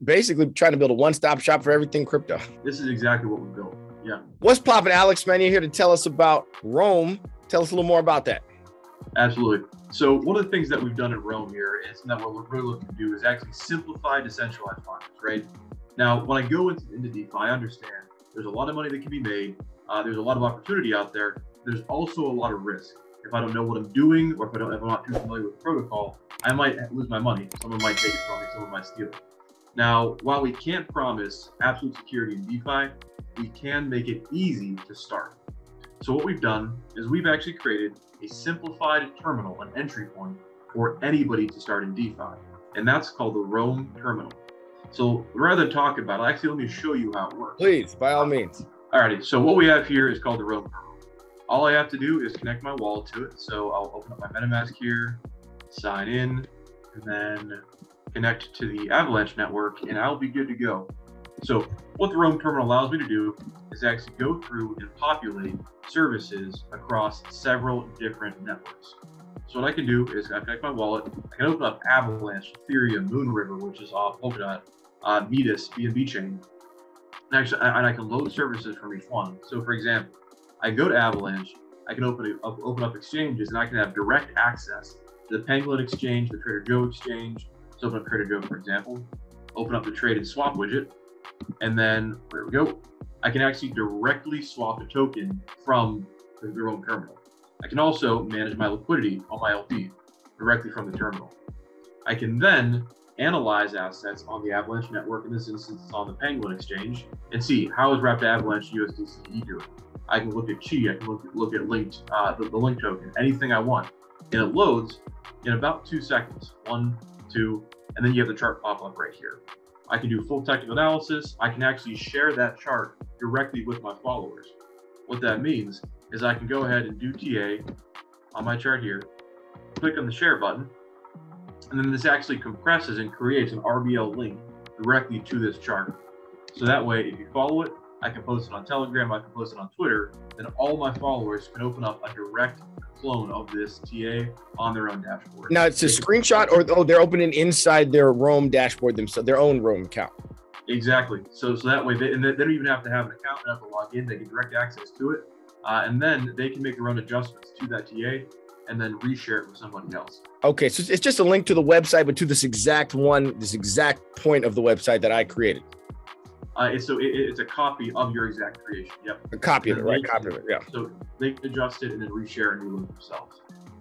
basically trying to build a one-stop shop for everything crypto. This is exactly what we built. Yeah. What's poppin', Alex, man? You're here to tell us about Rome. Tell us a little more about that. Absolutely. So one of the things that we've done at Rome here is that what we're really looking to do is actually simplify decentralized finance, right? Now, when I go into DeFi, I understand there's a lot of money that can be made. There's a lot of opportunity out there. There's also a lot of risk. If I don't know what I'm doing, or if I'm not too familiar with the protocol, I might lose my money. Someone might take it from me. Someone might steal it. Now, while we can't promise absolute security in DeFi, we can make it easy to start. So what we've done is we've actually created a simplified terminal, an entry point for anybody to start in DeFi. And that's called the Rome terminal. So rather than talk about it, actually, let me show you how it works. Please, by all means. Alrighty, so what we have here is called the Rome terminal. All I have to do is connect my wallet to it. So I'll open up my MetaMask here, sign in, and then connect to the Avalanche network, and I'll be good to go. So what the Rome terminal allows me to do is actually go through and populate services across several different networks. So what I can do is I connect my wallet. I can open up Avalanche, Ethereum, Moonriver, which is off Polkadot, Metis, BNB chain. And actually, I can load services from each one. So for example, I go to Avalanche, I can open up exchanges, and I can have direct access to the Penguin exchange, the Trader Joe exchange. So open up Trader Joe, for example, open up the trade and swap widget, and then there we go. I can actually directly swap a token from the Rome terminal. I can also manage my liquidity on my LP directly from the terminal. I can then analyze assets on the Avalanche network, in this instance it's on the Penguin exchange, and see how is Wrapped Avalanche USDC doing. I can look at Chi, I can look at linked, the link token, anything I want. And it loads in about 2 seconds, 1, 2, and then you have the chart pop up right here. I can do full technical analysis. I can actually share that chart directly with my followers. What that means is I can go ahead and do TA on my chart here, click on the share button, and then this actually compresses and creates an RBL link directly to this chart. So that way, if you follow it, I can post it on Telegram, I can post it on Twitter, then all my followers can open up a direct clone of this TA on their own dashboard. Now it's a screenshot, or they're opening inside their Rome dashboard themselves, their own Rome account. Exactly. So that way, they don't even have to have an account, they have to log in, they get direct access to it, and then they can make their own adjustments to that TA and then reshare it with somebody else. Okay, so it's just a link to the website, but to this exact point of the website that I created. It's a copy of your exact creation. Yep. A copy of it, right? Copy of it, yeah. So they can adjust it and then reshare a new link themselves.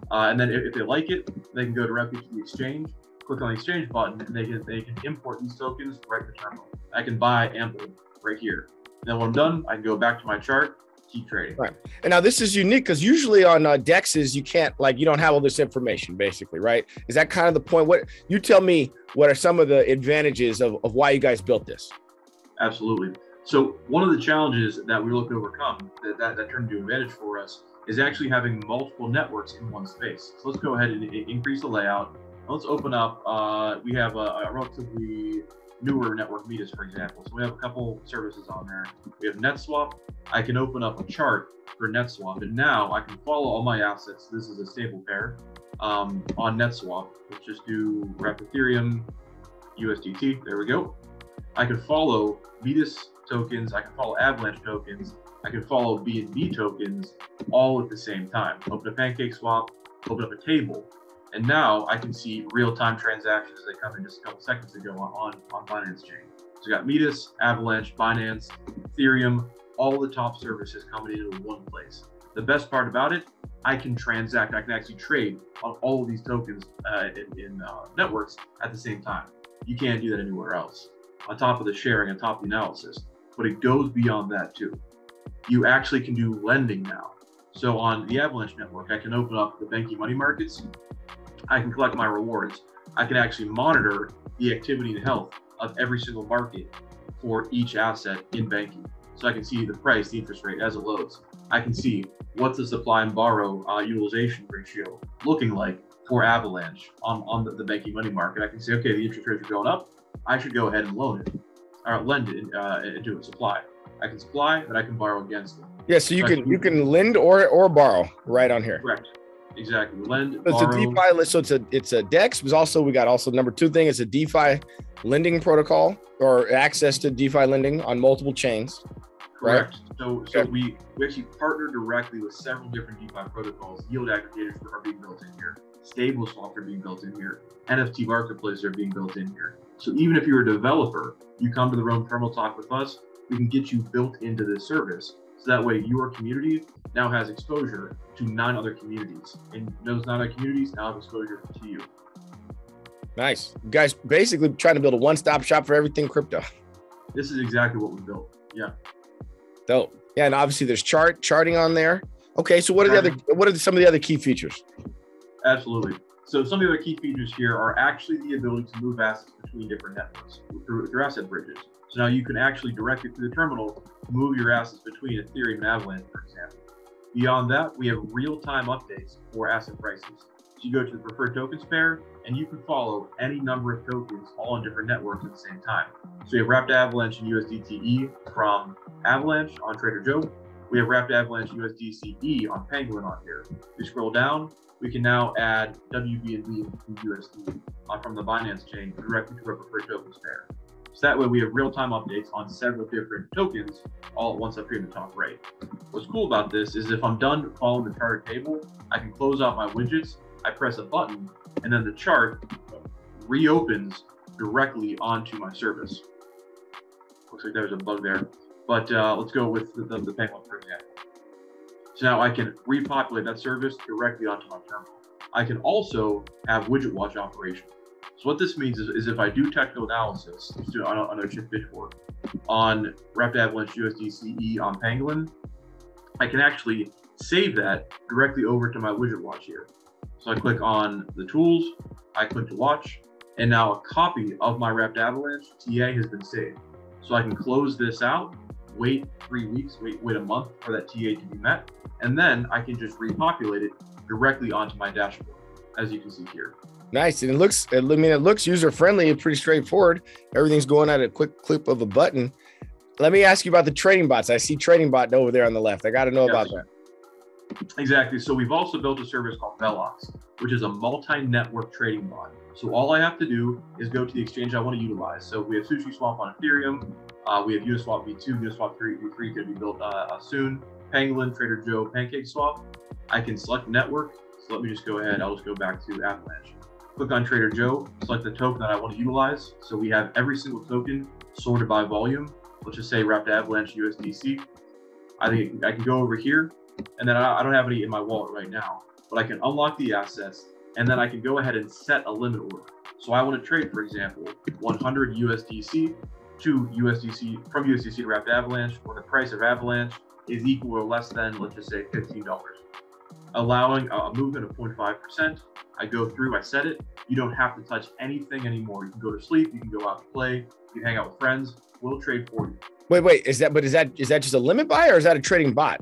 And then if they like it, they can go directly to the exchange, click on the exchange button, and they can import these tokens right in the terminal. I can buy ample right here. Then when I'm done, I can go back to my chart, keep trading. Right. And now this is unique because usually on DEXs, you can't, you don't have all this information, basically, right? Is that kind of the point? What you tell me, what are some of the advantages of why you guys built this? Absolutely. So one of the challenges that we look to overcome that turned into an advantage for us is actually having multiple networks in one space. So let's go ahead and increase the layout. Let's open up, we have a relatively newer network, Metis, for example. So we have a couple services on there. We have NetSwap. I can open up a chart for NetSwap, and now I can follow all my assets. This is a stable pair on NetSwap. Let's just do Wrapped Ethereum, USDT. There we go. I can follow Metis tokens, I can follow Avalanche tokens, I can follow BNB tokens all at the same time. Open a PancakeSwap, open up a table, and now I can see real-time transactions as they come in just a couple seconds ago on Binance chain. So we got Metis, Avalanche, Binance, Ethereum, all the top services coming into one place. The best part about it, I can transact, I can actually trade on all of these tokens in networks at the same time. You can't do that anywhere else. On top of the sharing, on top of the analysis, but it goes beyond that too. You actually can do lending now. So on the Avalanche network, I can open up the banking money markets. I can collect my rewards. I can actually monitor the activity and health of every single market for each asset in banking. So I can see the price, the interest rate as it loads. I can see what's the supply and borrow utilization ratio looking like for Avalanche on the banking money market. I can say, okay, the interest rates are going up. I should go ahead and loan it or lend it into a supply. I can supply, but I can borrow against it. Yeah, so you can lend or borrow right on here. Correct. Exactly. Lend, So it's a borrow. DeFi. So it's a DEX, but also we got also number two thing. It's a DeFi lending protocol or access to DeFi lending on multiple chains. Correct. Right? So we actually partner directly with several different DeFi protocols. Yield aggregators are being built in here. Stable swaps are being built in here. NFT marketplaces are being built in here. So even if you're a developer, you come to the Roam Terminal talk with us, we can get you built into this service. So that way your community now has exposure to 9 other communities. And those 9 other communities now have exposure to you. Nice. You guys basically trying to build a one-stop shop for everything crypto. This is exactly what we built. Yeah. Dope. Yeah, and obviously there's charting on there. Okay, so what are some of the other key features? Absolutely. So some of the other key features here are actually the ability to move assets between different networks through asset bridges. So now you can actually directly through the terminal move your assets between Ethereum and Avalanche, for example. Beyond that, we have real-time updates for asset prices. So you go to the preferred tokens pair, and you can follow any number of tokens all on different networks at the same time. So we have wrapped Avalanche and USDTE from Avalanche on Trader Joe. We have wrapped Avalanche USDCE on Penguin on here. If we scroll down, we can now add WBNB and USD from the Binance chain directly to our preferred tokens pair. So that way we have real-time updates on several different tokens all at once up here in the top right. What's cool about this is if I'm done following the charted table, I can close out my widgets, I press a button, and then the chart reopens directly onto my service. Looks like there's a bug there, but let's go with the Penguin, for example. So now I can repopulate that service directly onto my terminal. I can also have widget watch operation. So what this means is if I do technical analysis, let's do on a chip pitchfork on wrapped Avalanche USDCE on Penguin, I can actually save that directly over to my widget watch here. So I click on the tools, I click to watch, and now a copy of my wrapped Avalanche TA has been saved. So I can close this out, wait 3 weeks, wait a month for that TA to be met, and then I can just repopulate it directly onto my dashboard, as you can see here. Nice. And it looks user-friendly and pretty straightforward. Everything's going at a quick clip of a button. Let me ask you about the trading bots. I see trading bot over there on the left. I got to know about that. Exactly. So we've also built a service called Velox, which is a multi-network trading bot. So all I have to do is go to the exchange I want to utilize. So we have SushiSwap on Ethereum. We have Uniswap v2, Uniswap 3 could be built soon. Penguin, Trader Joe, PancakeSwap. I can select network. So let me just go ahead. I'll just go back to Avalanche. Click on Trader Joe, select the token that I want to utilize. So we have every single token sorted by volume. Let's just say wrapped Avalanche USDC. I think I can go over here, and then I don't have any in my wallet right now, but I can unlock the assets, and then I can go ahead and set a limit order. So I want to trade, for example, 100 USDC to USDC, from USDC to wrapped Avalanche, where the price of Avalanche is equal or less than, let's just say, $15. Allowing a movement of 0.5%. I go through, I set it. You don't have to touch anything anymore. You can go to sleep, you can go out to play, you can hang out with friends. We'll trade for you. Wait, is that just a limit buy or is that a trading bot?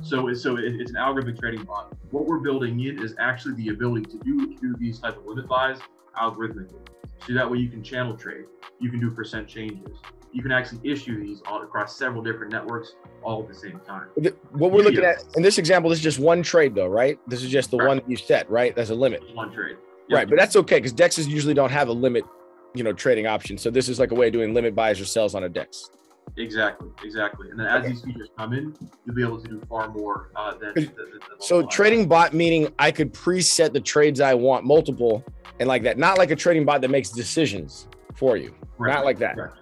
So it's an algorithmic trading bot. What we're building in is actually the ability to do these type of limit buys algorithmically. So that way you can channel trade, you can do percent changes. You can actually issue these all across several different networks all at the same time. What we're looking at in this example, this is just one trade though, right? This is just the one that you set, right? That's a limit. One trade. Yep. Right, but that's okay because DEXs usually don't have a limit, trading option. So this is like a way of doing limit buys or sells on a DEX. Exactly. And then as these features come in, you'll be able to do far more than so trading bot meaning I could preset the trades I want, multiple, and like that. Not like a trading bot that makes decisions for you. Correct. Not like that. Correct.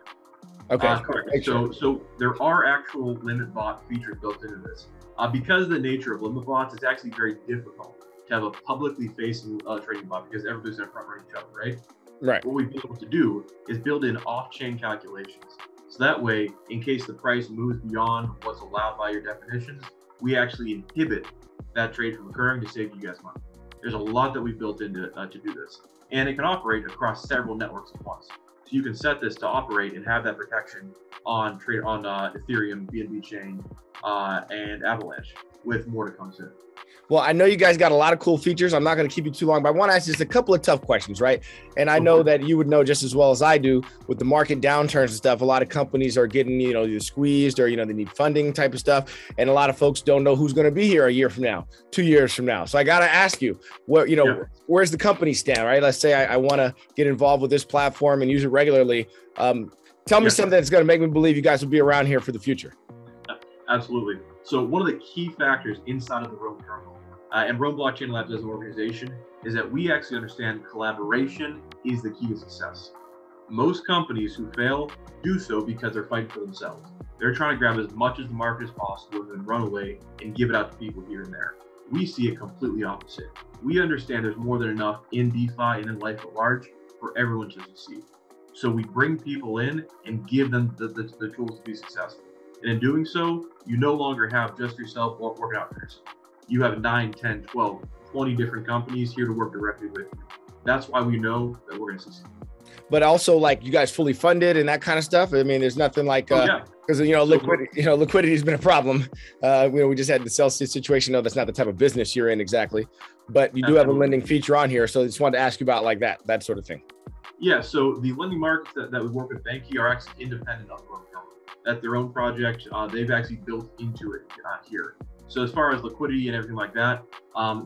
Okay. Correct. So there are actual limit bot features built into this. Because of the nature of limit bots, it's actually very difficult to have a publicly facing trading bot because everybody's going to front run each other, right? Right. What we've been able to do is build in off-chain calculations. So that way, in case the price moves beyond what's allowed by your definitions, we actually inhibit that trade from occurring to save you guys money. There's a lot that we've built into to do this. And it can operate across several networks at once. So you can set this to operate and have that protection on Ethereum, BNB chain, and Avalanche, with more to come soon. Well, I know you guys got a lot of cool features. I'm not going to keep you too long, but I want to ask just a couple of tough questions, right? And I know that you would know just as well as I do with the market downturns and stuff. A lot of companies are getting, either squeezed or, they need funding type of stuff. And a lot of folks don't know who's going to be here a year from now, 2 years from now. So I got to ask you, where's the company stand, right? Let's say I want to get involved with this platform and use it regularly. Tell me something that's going to make me believe you guys will be around here for the future. Absolutely. So one of the key factors inside of the Rome terminal and Rome Blockchain Labs as an organization is that we actually understand collaboration is the key to success. Most companies who fail do so because they're fighting for themselves. They're trying to grab as much as the market as possible and then run away and give it out to people here and there. We see it completely opposite. We understand there's more than enough in DeFi and in life at large for everyone to succeed. So we bring people in and give them the tools to be successful. And in doing so, you no longer have just yourself working out for yourself. You have 9, 10, 12, 20 different companies here to work directly with you. That's why we know that we're going to succeed. But also, like, you guys fully funded and that kind of stuff. I mean, there's nothing like because liquidity has been a problem. We just had the Celsius situation. No, that's not the type of business you're in exactly, but you do have a lending feature on here. So I just wanted to ask you about like that sort of thing. Yeah. So the lending markets that we work with Banky are actually independent of Rome. That's their own project. They've actually built into it here. So as far as liquidity and everything like that,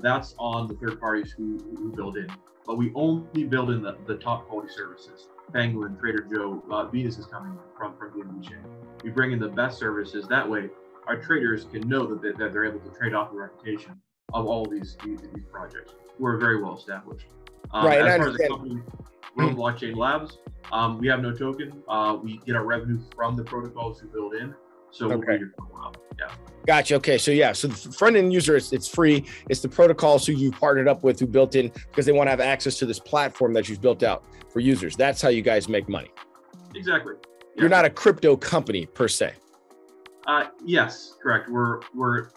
that's on the third parties who build in. But we only build in the top quality services. Penguin, Trader Joe, Venus is coming from the end of the chain. We bring in the best services. That way, our traders can know that they're able to trade off the reputation of all these projects. We're very well established. Right. As far as the company, Rome Blockchain Labs, we have no token. We get our revenue from the protocols who build in. So okay. Yeah. Gotcha. Okay. So so the front end user, it's free. It's the protocols who you've partnered up with, who built in because they want to have access to this platform that you've built out for users. That's how you guys make money. Exactly. Yeah. You're not a crypto company per se. Yes, correct. We're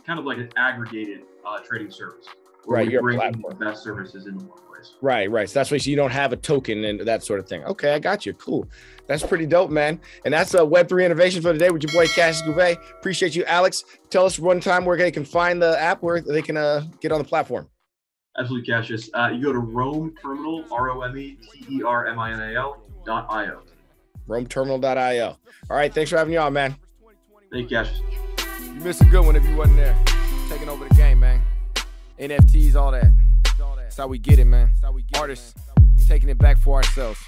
kind of like an aggregated trading service. Right. You're bringing the best services into one place. Right. So that's why you don't have a token and that sort of thing. Okay, I got you. Cool. That's pretty dope, man. And that's a Web3 innovation for today with your boy Cassius Cuvée. Appreciate you, Alex. Tell us one time where they can find the app, where they can get on the platform. Absolutely, Cassius. You go to Rome Terminal, ROMETERMINAL.io. RomeTerminal.io. All right. Thanks for having you on, man. Thank you, Cassius. You missed a good one if you wasn't there. Taking over the game, man. NFTs, all that. That's how we get it, man. Artists taking it back for ourselves.